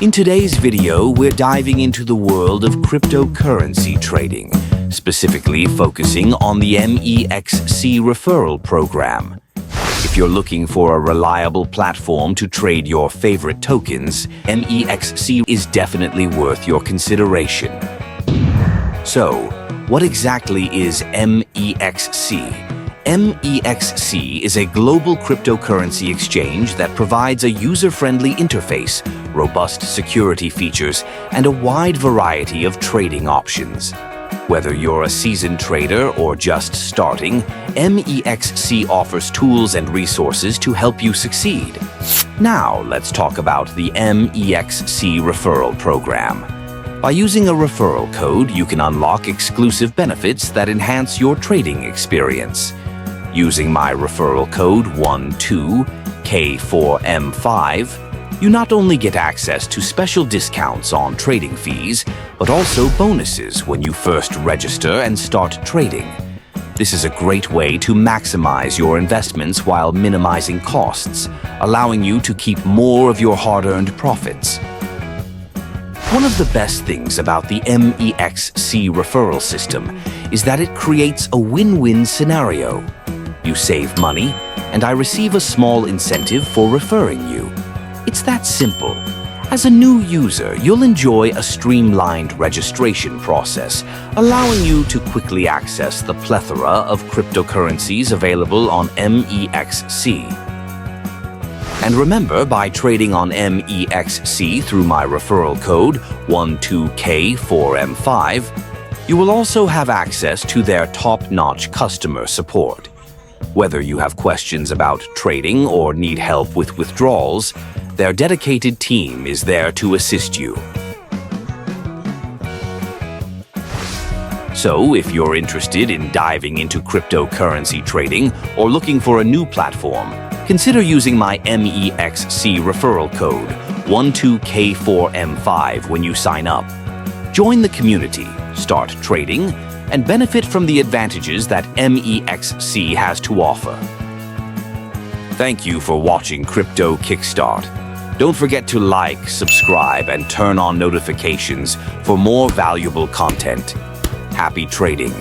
In today's video, we're diving into the world of cryptocurrency trading, specifically focusing on the MEXC Referral program. If you're looking for a reliable platform to trade your favorite tokens, MEXC is definitely worth your consideration. So, what exactly is MEXC? MEXC is a global cryptocurrency exchange that provides a user-friendly interface, robust security features, and a wide variety of trading options. Whether you're a seasoned trader or just starting, MEXC offers tools and resources to help you succeed. Now, let's talk about the MEXC Referral program. By using a referral code, you can unlock exclusive benefits that enhance your trading experience. Using my referral code 12K4M5, you not only get access to special discounts on trading fees, but also bonuses when you first register and start trading. This is a great way to maximize your investments while minimizing costs, allowing you to keep more of your hard-earned profits. One of the best things about the MEXC referral system is that it creates a win-win scenario. You save money, and I receive a small incentive for referring you. It's that simple. As a new user, you'll enjoy a streamlined registration process, allowing you to quickly access the plethora of cryptocurrencies available on MEXC. And remember, by trading on MEXC through my referral code 12K4M5, you will also have access to their top-notch customer support. Whether you have questions about trading or need help with withdrawals, their dedicated team is there to assist you. So, if you're interested in diving into cryptocurrency trading or looking for a new platform, consider using my MEXC referral code 12K4M5 when you sign up. Join the community, start trading, and benefit from the advantages that MEXC has to offer. Thank you for watching Crypto Kickstart. Don't forget to like, subscribe, and turn on notifications for more valuable content. Happy trading!